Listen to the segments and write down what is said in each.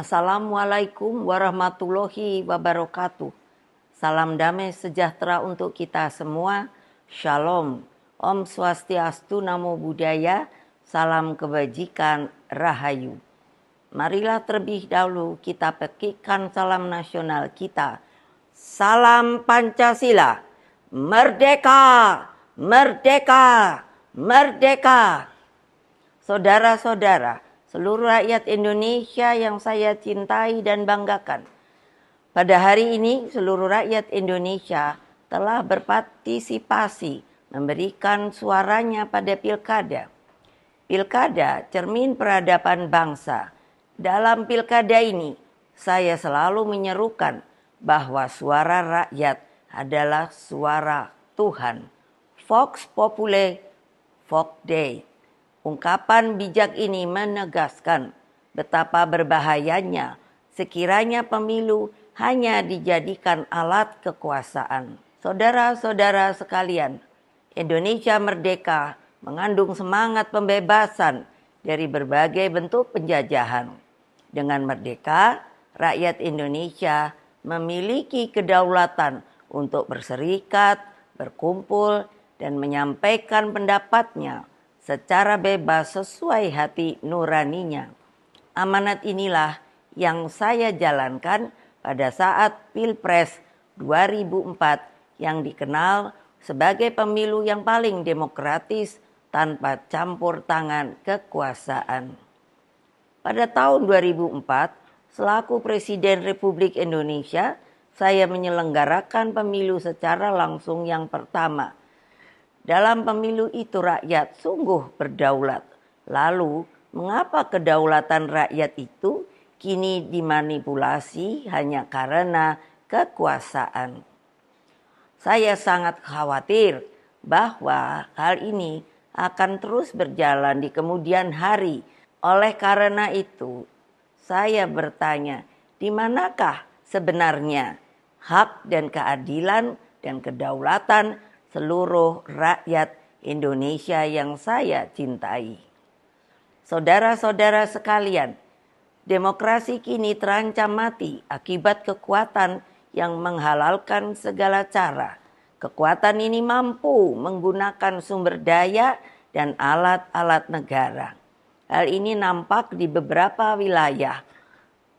Assalamualaikum warahmatullahi wabarakatuh. Salam damai sejahtera untuk kita semua. Shalom. Om Swastiastu, Namo Buddhaya. Salam kebajikan, Rahayu. Marilah terlebih dahulu kita petikkan salam nasional kita. Salam Pancasila. Merdeka! Merdeka! Merdeka! Saudara-saudara, seluruh rakyat Indonesia yang saya cintai dan banggakan. Pada hari ini seluruh rakyat Indonesia telah berpartisipasi memberikan suaranya pada pilkada. Pilkada cermin peradaban bangsa. Dalam pilkada ini saya selalu menyerukan bahwa suara rakyat adalah suara Tuhan. Vox Populi, Vox Dei. Ungkapan bijak ini menegaskan betapa berbahayanya sekiranya pemilu hanya dijadikan alat kekuasaan. Saudara-saudara sekalian, Indonesia merdeka mengandung semangat pembebasan dari berbagai bentuk penjajahan. Dengan merdeka, rakyat Indonesia memiliki kedaulatan untuk berserikat, berkumpul, dan menyampaikan pendapatnya secara bebas sesuai hati nuraninya. Amanat inilah yang saya jalankan pada saat Pilpres 2004 yang dikenal sebagai pemilu yang paling demokratis tanpa campur tangan kekuasaan. Pada tahun 2004, selaku Presiden Republik Indonesia, saya menyelenggarakan pemilu secara langsung yang pertama. Dalam pemilu itu rakyat sungguh berdaulat. Lalu, mengapa kedaulatan rakyat itu kini dimanipulasi hanya karena kekuasaan? Saya sangat khawatir bahwa hal ini akan terus berjalan di kemudian hari. Oleh karena itu, saya bertanya, di manakah sebenarnya hak dan keadilan dan kedaulatan seluruh rakyat Indonesia yang saya cintai? Saudara-saudara sekalian, demokrasi kini terancam mati akibat kekuatan yang menghalalkan segala cara. Kekuatan ini mampu menggunakan sumber daya dan alat-alat negara. Hal ini nampak di beberapa wilayah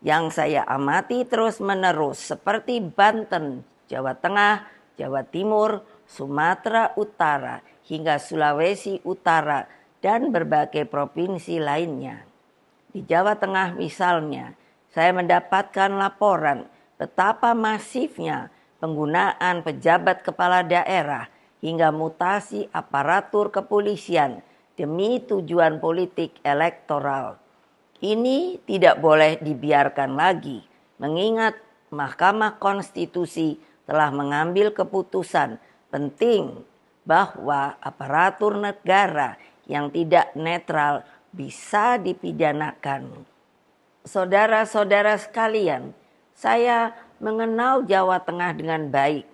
yang saya amati terus-menerus seperti Banten, Jawa Tengah, Jawa Timur, Sumatera Utara, hingga Sulawesi Utara, dan berbagai provinsi lainnya. Di Jawa Tengah misalnya, saya mendapatkan laporan betapa masifnya penggunaan pejabat kepala daerah hingga mutasi aparatur kepolisian demi tujuan politik elektoral. Ini tidak boleh dibiarkan lagi, mengingat Mahkamah Konstitusi telah mengambil keputusan penting bahwa aparatur negara yang tidak netral bisa dipidanakan. Saudara-saudara sekalian, saya mengenal Jawa Tengah dengan baik.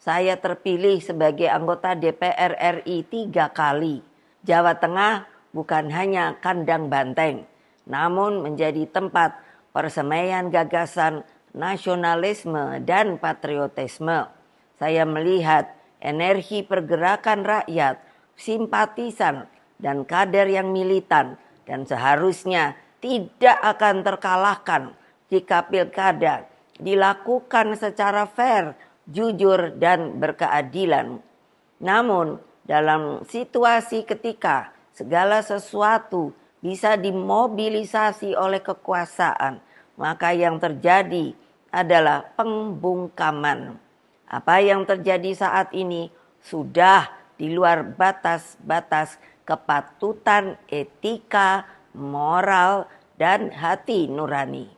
Saya terpilih sebagai anggota DPR RI 3 kali. Jawa Tengah bukan hanya kandang banteng, namun menjadi tempat persemaian gagasan nasionalisme dan patriotisme. Saya melihat energi pergerakan rakyat, simpatisan, dan kader yang militan, dan seharusnya tidak akan terkalahkan jika pilkada dilakukan secara fair, jujur, dan berkeadilan. Namun, dalam situasi ketika segala sesuatu bisa dimobilisasi oleh kekuasaan, maka yang terjadi adalah pembungkaman. Apa yang terjadi saat ini sudah di luar batas-batas kepatutan etika, moral, dan hati nurani.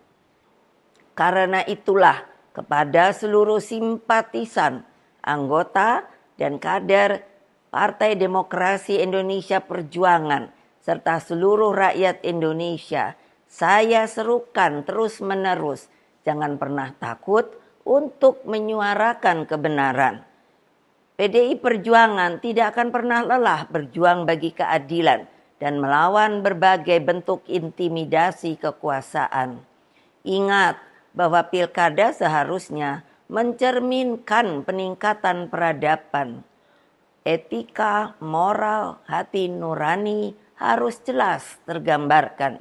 Karena itulah kepada seluruh simpatisan, anggota, dan kader Partai Demokrasi Indonesia Perjuangan, serta seluruh rakyat Indonesia, saya serukan terus-menerus, jangan pernah takut untuk menyuarakan kebenaran. PDI Perjuangan tidak akan pernah lelah berjuang bagi keadilan dan melawan berbagai bentuk intimidasi kekuasaan. Ingat bahwa pilkada seharusnya mencerminkan peningkatan peradaban. Etika, moral, hati nurani harus jelas tergambarkan.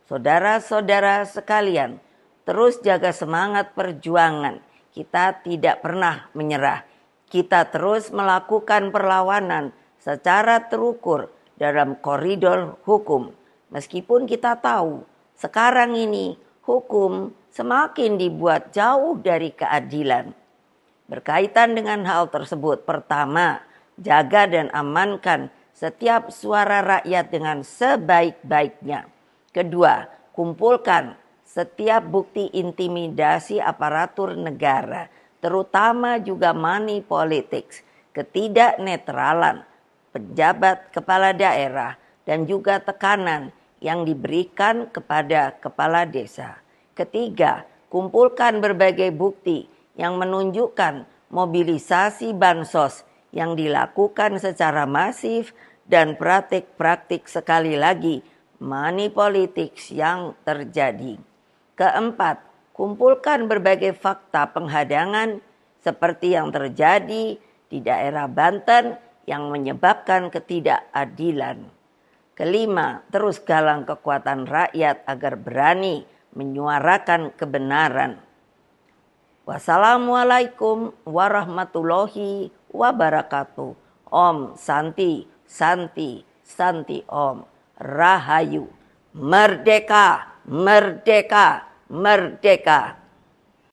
Saudara-saudara sekalian, terus jaga semangat perjuangan. Kita tidak pernah menyerah. Kita terus melakukan perlawanan secara terukur dalam koridor hukum. Meskipun kita tahu sekarang ini hukum semakin dibuat jauh dari keadilan. Berkaitan dengan hal tersebut, pertama, jaga dan amankan setiap suara rakyat dengan sebaik-baiknya. Kedua, kumpulkan setiap bukti intimidasi aparatur negara, terutama juga money politics, ketidaknetralan pejabat kepala daerah, dan juga tekanan yang diberikan kepada kepala desa. Ketiga, kumpulkan berbagai bukti yang menunjukkan mobilisasi bansos yang dilakukan secara masif dan praktik-praktik sekali lagi money politics yang terjadi. Keempat, kumpulkan berbagai fakta penghadangan seperti yang terjadi di daerah Banten yang menyebabkan ketidakadilan. Kelima, terus galang kekuatan rakyat agar berani menyuarakan kebenaran. Wassalamualaikum warahmatullahi wabarakatuh. Om Santi, Santi, Santi Om. Rahayu. Merdeka, merdeka, merdeka.